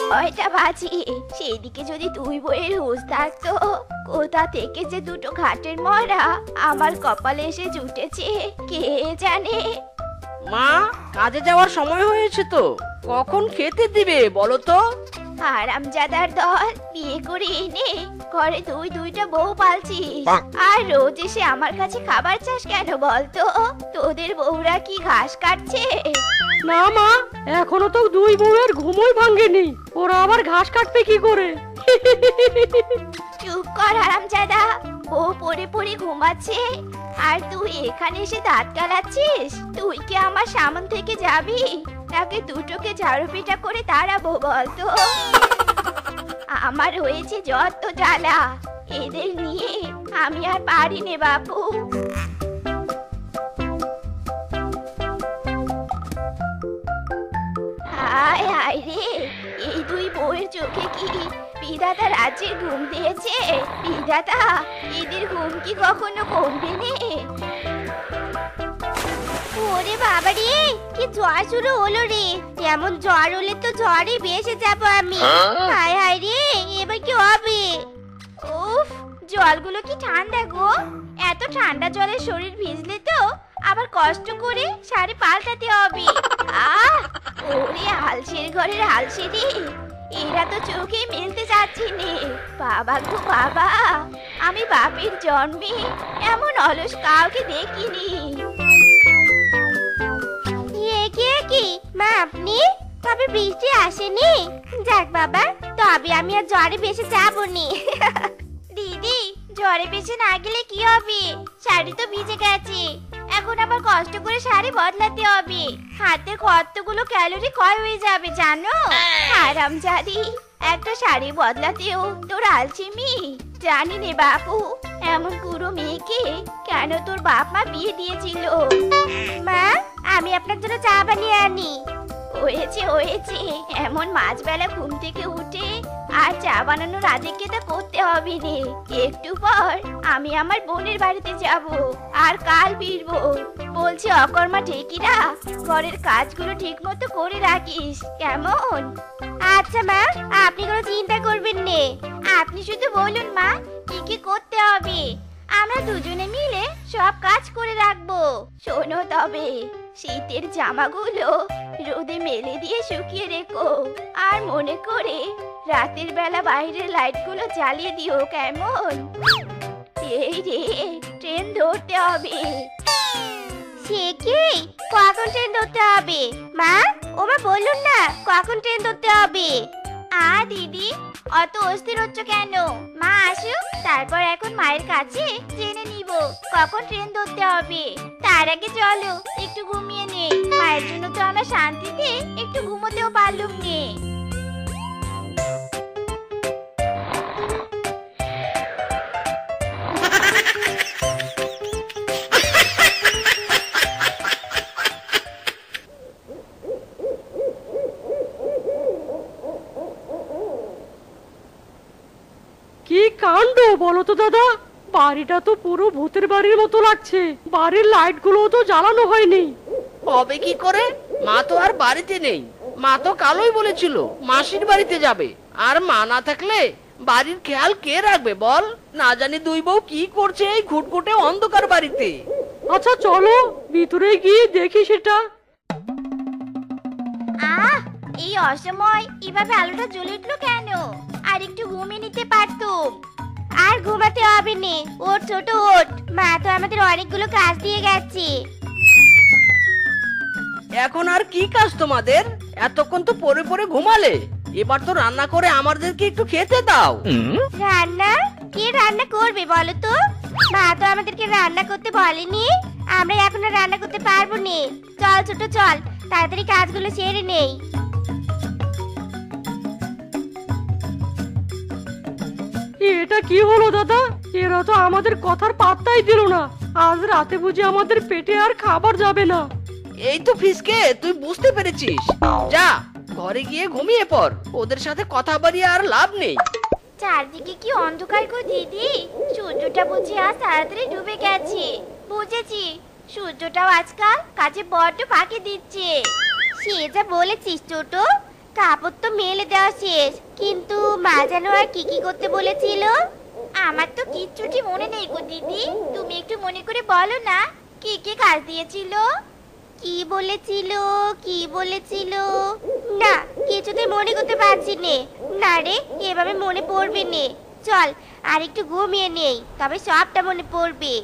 কয়টা বাজি? সেদিকে যদি তুই বইয়ের হুঁশ থাকতো, কোথা থেকে যে দুটো ঘাটের মরা আমার কপালে এসে জুটেছে কে জানে। মা, কাজে যাওয়ার সময় হয়েছে তো, কখন খেতে দিবে বলো তো? হারামজাদার দল, বিয়ে করে এনে ঘরে দুইটা বউ পালছিস, আর রোজ এসে আমার কাছে খাবার চাস কেন বলতো? তোদের বউরা কি ঘাস কাটছে? না মা, এখনো তো দুই বউয়ের ঘুমই ভাঙেনি, ওরা আবার ঘাস কাটবে কি করে? চুপ কর হারামজাদা, বউ পড়ে পড়ে ঘুমাচ্ছে আর তুই এখানে এসে দাঁত কালাচ্ছিস। তুই কি আমার সামন থেকে যাবি, তাকে দুটোকে ঝাড়ু পিটা করে তাড়াবো বলতো? আমার হয়েছে যত জ্বালা, এদের নিয়ে আমি আর পারি নে বাপু। হায় হায় রে, এই দুই বউয়ের চোখে কি বিধাতা রাজ্যের ঘুম দিয়েছে? বিধাতা, এদের ঘুম কি কখনো কমবে নে? ওরে বাবা রে, কি জ্বর শুরু হলো রে! এমন জ্বর হলে তো জ্বরে বেঁচে যাবো আমি। হায় হায় রে, এবার কি হবে? উফ, জলগুলো কি ঠান্ডা গো! এত ঠান্ডা জলে শরীর ভিজলে তো আবার কষ্ট করে শাড়ি পাল্টাতে হবে। আহ, ওরে আলসের ঘরের আলসেরি, এরা তো চোখে মেলতে যাচ্ছে নে। বাবা গো বাবা, আমি বাপের জন্মে এমন অলস কাউকে দেখিনি। কি মা, আপনি? তবে বৃষ্টি আসেনি? যাক বাবা, তবে আমি আর জ্বরে বেশি যাবো নি। দিদি, জ্বরে বেশি না গেলে কি হবে? শাড়ি তো ভিজে গেছে, এখন আবার কষ্ট করে শাড়ি বদলাতে হবে। হাতের কতগুলো ক্যালোরি ক্ষয় হয়ে যাবে জানো? হারামজাদি, একটা শাড়ি বদলাতেও তোর আলসেমি? জানি নে বাপু, এমন পুরো মেয়েকে কেন তোর বাপ মা বিয়ে দিয়েছিল। মা, আমি আপনার জন্য চা বানিয়ে আনি। হয়েছে হয়েছে, এমন মাঝবেলা ঘুম থেকে উঠে আর চা বানানোর আধিক্যতা করতে হবে রে। একটু পর আমি আমার বোনের বাড়িতে যাব, আর কাল ফিরবো। বলছি অকর্মা ঠেকিরা, ঘরের কাজগুলো ঠিক মতো করে রাখিস কেমন? আচ্ছা মা, আপনি কোনো চিন্তা করবেন না, আপনি শুধু বলুন মা কি কি করতে হবে, আমরা দুজনে মিলে সব কাজ করে রাখবো। শোনো তবে, শীতের জামাগুলো রোদে মেলে দিয়ে শুকিয়ে রেখো, আর মনে করে রাতের বেলা বাইরের লাইটগুলো জ্বালিয়ে দিও কেমন? এই রে, ট্রেন ধরতে হবে। সে কি, কখন ট্রেন ধরতে হবে মা? ওমা বলুন না, কখন ট্রেন ধরতে হবে? দিদি, অত অস্থির হচ্ছ কেন? মা আসুক, তারপর এখন মায়ের কাছে জেনে নিব কখন ট্রেন ধরতে হবে। তার আগে চলো একটু ঘুমিয়ে নে, মায়ের জন্য তো আমরা শান্তিতে একটু ঘুমোতেও পারলুম নে। কি কাণ্ড বলো তো দাদা, বাড়িটা তো পুরো ভূতের বাড়ির মতো লাগছে, বাড়ির লাইট গুলো তো জ্বালানো হয়নি। হবে কি করে? মা তো আর বাড়িতে নেই, মা তো কালই বলেছিল মাসির বাড়িতে যাবে, আর মা না থাকলে বাড়ির খেয়াল কে রাখবে বল? না জানি দুই বউ কি করছে এই ঘুটঘুটে অন্ধকার বাড়িতে। আচ্ছা চলো ভিতরে গিয়ে দেখি সেটা। এই অসময় এভাবে আলোটা জ্বলে উঠলো কেন? আর একটু ঘুমিয়ে নিতে পারতুম। আর ঘুমাতে হবে না, ওঠ ছোট ওঠ, মা তো আমাদের অনেকগুলো কাজ দিয়ে গেছে। এখন আর কি কাজ তোমাদের? এতক্ষণ তো পরে পরে ঘুমালে, এবার তো রান্না করে আমাদেরকে একটু খেতে দাও। রান্না? কে রান্না করবে বলো তো? মা তো আমাদেরকে রান্না করতে বলেনি, আমরা এখন আর রান্না করতে পারবো না। চল ছোট চল, তাড়াতাড়ি কাজগুলো সেরে নেই। এটা কি হলো দাদা, এরা তো আমাদের কথার পাত্তাই দিল না। আজ রাতে বুঝি আমাদের পেটে আর খাবার যাবে না। এই তো ফিসকে, তুই বুঝতে পেরেছিস, যা ঘরে গিয়ে ঘুমিয়ে পড়, ওদের সাথে কথা বাড়িয়ে আর লাভ নেই। চারদিকে কি অন্ধকার গো দিদি, সূর্যটা বুঝি আজ তাড়াতাড়ি ডুবে গেছে। বুঝেছি, সূর্যটাও আজকাল কাজে বড্ড ফাঁকি দিচ্ছে। সে যা বলেছিস ছোট, কাপড় তো মেলে দেওয়া শেষ, কিন্তু মা যেন আর কি কি করতে বলেছিল। আমার তো কিচ্ছুটি মনে নেই গো দিদি, তুমি একটু মনে করে বলো না কি কি কাজ দিয়েছিল। কি বলেছিল, কি বলেছিল? না, কিছুতে মনে করতে পারছি নে। না রে, এভাবে মনে পড়বে নে। চল আর একটু ঘুমিয়ে নেই, তবে সবটা মনে পড়বে।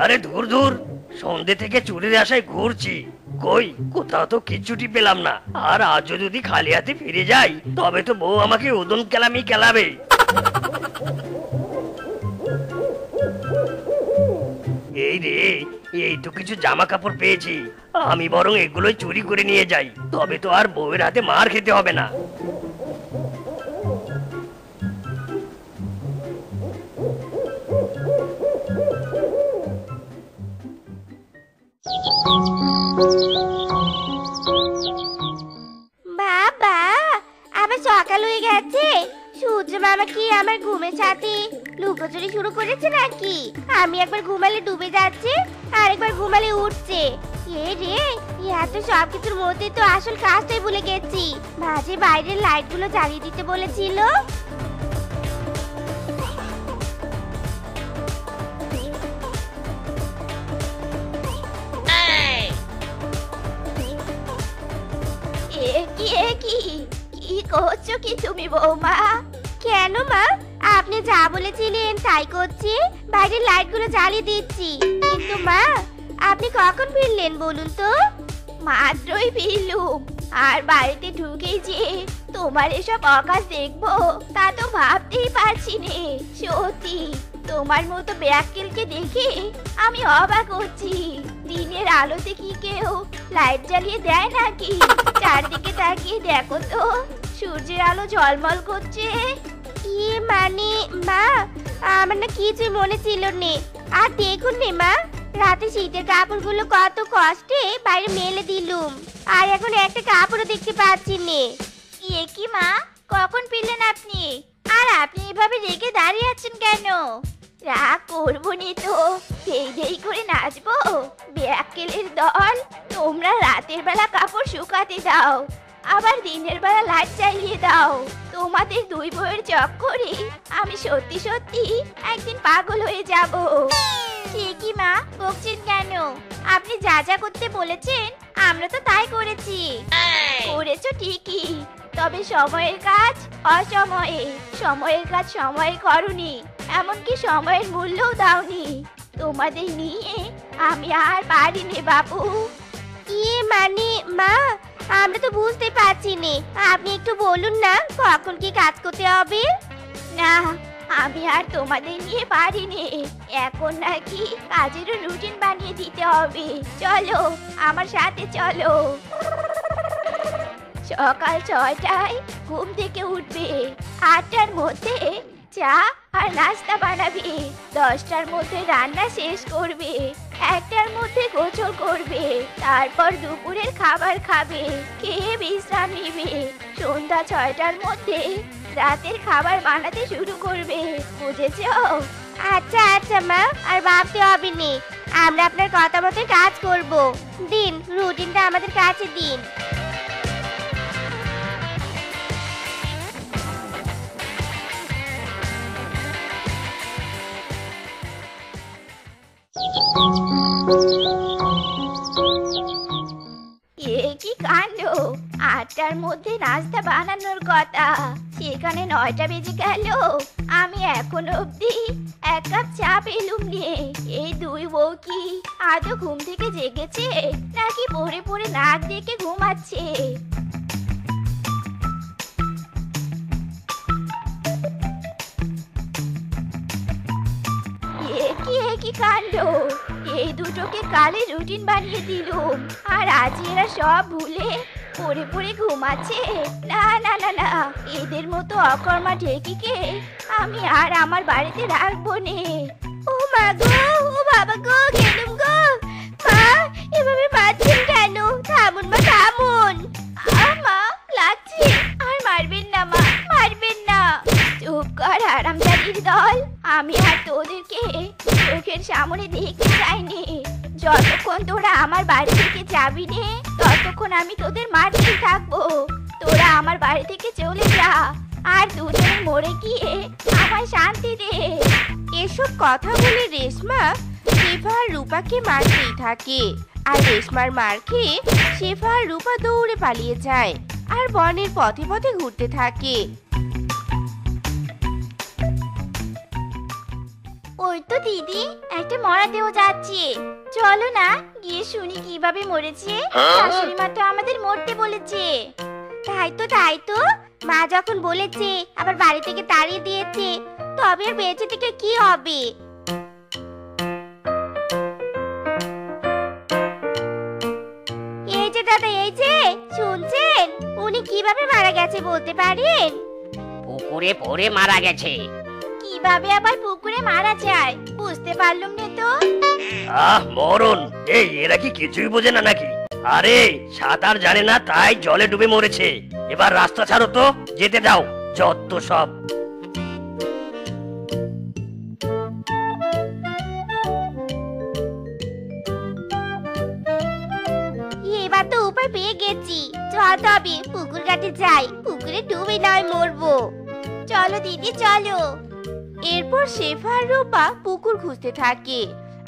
আরে দূর দূর, সন্ধে থেকে চুরির আশায় ঘুরছি, কই কোথাও তো কিচ্ছুটি পেলাম না। আর আজও যদি খালি হাতে ফিরে যাই তবে তো বউ আমাকে উদন কেলামি কেলাবে। এই রে, এই তো কিছু জামা কাপড় পেয়েছি, আমি বরং এগুলোই চুরি করে নিয়ে যাই, তবে তো আর বউয়ের হাতে মার খেতে হবে না। বাবা, আবার সকাল হয়ে গেছে। সূর্য মামা কি আমার ঘুমের সাথে লুকোচুরি শুরু করেছে নাকি? আমি একবার ঘুমালে ডুবে যাচ্ছে, আর একবার ঘুমালে উঠছে। এ রে, এত সবকিছুর মধ্যে তো আসল কাজটাই ভুলে গেছি। মাঝে বাইরের লাইটগুলো জ্বালিয়ে দিতে বলেছিল। কি করছো কি তুমি বৌমা? কেন মা, আপনি যা বলেছিলেন তাই করছি, বাইরের লাইটগুলো জ্বালিয়ে দিচ্ছি। কিন্তু মা, আপনি কখন ফিরলেন বলুন তো? মাত্রই ফিরলুম, আর বাড়িতে ঢুকেই যে তোমার এসব অকাজ দেখবো তা তো ভাবতেই পারছি নে। সত্যি তোমার মতো ব্যাককেলকে দেখে আমি অবাক হচ্ছি। দিনের আলোতে কি কেউ লাইট জ্বালিয়ে দেয় নাকি? চারদিকে তাকিয়ে দেখো তো, সূর্যের আলো ঝলমল করছে। ইয়ে মানে মা, আমার না কিছুই মনে ছিল নে। আর দেখুন নে মা, রাতে শীতের কাপড়গুলো কত কষ্টে বাইরে মেলে দিলুম, আর এখন একটা কাপড়ও দেখতে পাচ্ছি নে। ইয়ে কি মা, কখন ফিরলেন আপনি? আর আপনি এভাবে রেগে দাঁড়িয়ে আছেন কেন? রাগ করবো নি তো, দেই দেই করে নাচবো? ব্যাককেলের দল, তোমরা রাতের বেলা কাপড় শুকাতে দাও, আবার দিনের বেলা লাইট জ্বালিয়ে দাও। তোমাদের দুই বউয়ের চক্করে আমি সত্যি সত্যি একদিন পাগল হয়ে যাব। ঠিকই মা, বকছেন কেন? আপনি যা যা করতে বলেছেন আমরা তো তাই করেছি। করেছো ঠিকই, তবে সময়ের কাজ অসময়ে, সময়ের কাজ সময়ে করনি, এমনকি সময়ের মূল্যও দাওনি। তোমাদের নিয়ে আমি আর পারিনি বাবু। ইয়ে মানে মা, আমরা তো বুঝতে পারছি নে, আপনি একটু বলুন না কখন কি কাজ করতে হবে। না, আমি আর তোমাদের নিয়ে পারিনি, এখন নাকি কাজেরও রুটিন বানিয়ে দিতে হবে। চলো আমার সাথে চলো। সকাল 6টায় ঘুম থেকে উঠবে, 8টার মধ্যে চা আর নাস্তা বানাবে, 10টার মধ্যে রান্না শেষ করবে, 1টার মধ্যে গোসল করবে, তারপর দুপুরের খাবার খাবে, খেয়ে বিশ্রাম নিবে, সন্ধ্যা 6টার মধ্যে রাতের খাবার বানাতে শুরু করবে। বুঝেছো? আচ্ছা আচ্ছা মা, আর ভাবতে হবে নি, আমরা আপনার কথা মতো কাজ করব। দিন রুটিনটা আমাদের কাছে দিন। এ কি কাণ্ড, 8টার মধ্যে নাস্তা বানানোর কথা, সেখানে 9টা বেজে গেল। আমি এখনো অবধি 1 কাপ চা পেলুম নিয়ে। এই দুই বউ কি আদৌ ঘুম থেকে জেগেছে নাকি পড়ে পড়ে নাক ডেকে ঘুমাচ্ছে? কি কাণ্ড, এই দুটোকে কালে রুটিন বানিয়ে দিলুম, আর আজ এরা সব ভুলে পড়ে পড়ে ঘুমাচ্ছে। না না না না, এদের মতো অকর্মা ঢেকিকে আমি আর আমার বাড়িতে রাখবো নে। ও মা গো, ও বাবা গো, গেলুম গো। মা, এভাবে মারছেন কেন? থামুন মা, থামুন। মা, লাগছে। আর মারবেন না মা, মারবেন না। চুপ কর হারামজাদির দল, আমি আর তোদেরকে চোখের সামনে তোরে দেখতে চাইনি। যতক্ষণ তোরা আমার বাড়ি থেকে যাবি নে ততক্ষণ আমি তোদের মারতেই থাকবো। তোরা আমার বাড়ি থেকে চলে যা, আর দুজনে মরে গিয়ে আমায় শান্তি দে। এসব কথা বলে রেশমা শেফা আর রূপাকে মারতেই থাকে। আর রেশমার মার খেয়ে শেফা আর রূপা দৌড়ে পালিয়ে যায় আর বনের পথে পথে ঘুরতে থাকে। ওই তো দিদি, একটা মরা দেহ যাচ্ছে, চলো না গিয়ে শুনি কিভাবে মরেছে। শাশুড়ি মা তো আমাদের মরতে বলেছে। তাই তো মা যখন বলেছে আবার বাড়ি থেকে তাড়িয়ে দিয়েছে, তবে আর বেঁচে থেকে কি হবে। এই যে দাদা, এই যে শুনছেন, উনি কিভাবে মারা গেছে বলতে পারেন? পুকুরে পড়ে মারা গেছে। কিভাবে আবার পুকুরে মারা যায় বুঝতে পারলাম না তো। মরণ! এই এরা কি কিছুই বোঝে না নাকি? আরে সাঁতার জানে না তাই জলে ডুবে মরেছে। এবার রাস্তা ছাড়ো তো, যেতে দাও। যত সব! এবার তো উপায় পেয়ে গেছি, চল তবে পুকুর ঘাটে যাই, পুকুরে ডুবে নয় মরবো। চলো দিদি চলো। এরপর শেফা আর রূপা পুকুর খুঁজতে থাকে,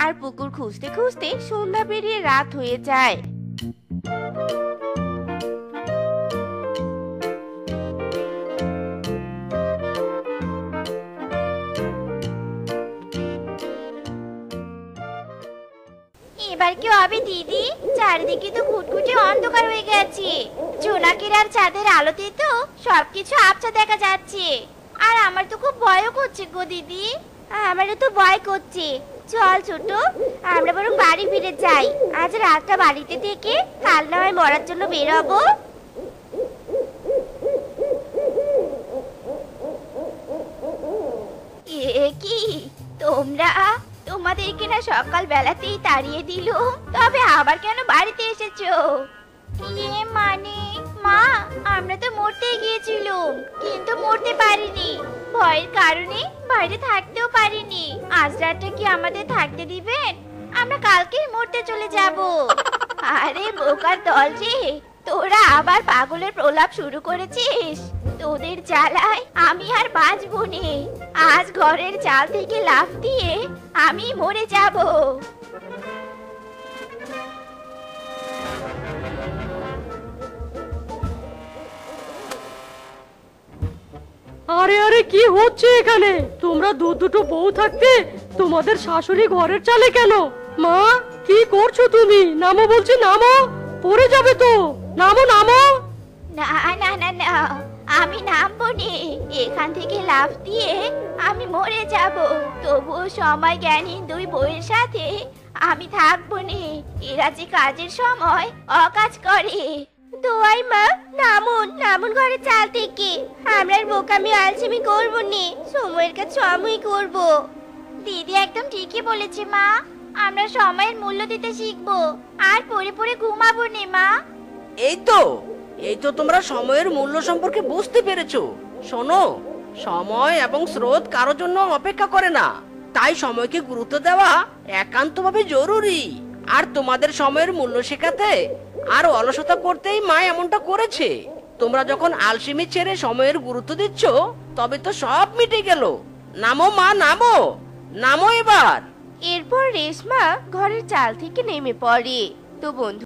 আর পুকুর খুঁজতে খুঁজতে সন্ধ্যা পেরিয়ে রাত হয়ে যায়। এবার কি হবে দিদি? চারিদিকে তো ঘুটঘুটে অন্ধকার হয়ে গেছে। জোনাকির আর চাঁদের আলোতে তো সবকিছু আবছা দেখা যাচ্ছে। আর আমার তো খুব ভয়ও করছে গো দিদি। আমারও তো ভয় করছে। চল ছোট, আমরা বরং বাড়ি ফিরে যাই। আজ রাতটা বাড়িতে থেকে কাল না হয় মরার জন্য বেরোবো। এ কি তোমরা? তোমাদেরকে না সকাল বেলাতেই তাড়িয়ে দিল, তবে আবার কেন বাড়িতে এসেছো? মানে মা, আমরা তো মরতে গিয়েছিলাম কিন্তু মরতে পারিনি। ভয়ের কারণে বাইরে থাকতেও পারিনি। আজ রাতটা কি আমাদের থাকতে দিবেন? আমরা কালকেই মরতে চলে যাব। আরে বোকার দল রে, তোরা আবার পাগলের প্রলাপ শুরু করেছিস। তোদের জ্বালায় আমি আর বাঁচবো নে। আজ ঘরের চাল থেকে লাফ দিয়ে আমি মরে যাব। আরে আরে কি হচ্ছে এখানে? তোমরা দুটো বউ থাকতে তোমাদের শাশুড়ি ঘরের চালে কেন? মা, কি করছো তুমি? নামো বলছি, নামো, পড়ে যাবে তো। নামো নামো। না না না না, আমি নামবো নে। এখান থেকে লাফ দিয়ে আমি মরে যাব। তবুও সময় জ্ঞানহীন দুই বউয়ের সাথে আমি থাকবো নে। এরা যে কাজের সময় অকাজ করে। দোয়াই মা, নামুন নামুন ঘরের চাল থেকে। আমরা আর বোকামি আলসেমি করবো নে, সময়ের কাজ সময় করবো। দিদি একদম ঠিকই বলেছে মা। আমরা সময়ের মূল্য দিতে শিখবো আর পড়ে পড়ে ঘুমাবো নে মা। এই তো তোমরা সময়ের মূল্য সম্পর্কে বুঝতে পেরেছো। শোনো, সময় এবং স্রোত কারোর জন্য অপেক্ষা করে না, তাই সময়কে গুরুত্ব দেওয়া একান্তভাবে জরুরি। আর তোমাদের সময়ের মূল্য শেখাতে আর অলসতা করতেই মা এমনটা করেছে। তোমরা যখন আলসেমি ছেড়ে সময়ের গুরুত্ব দিচ্ছ, তবে তো সব মিটে গেল। নামো মা, নামো নামো এবার। এরপর রেশমা ঘরের চাল থেকে নেমে পড়ে। তো বন্ধু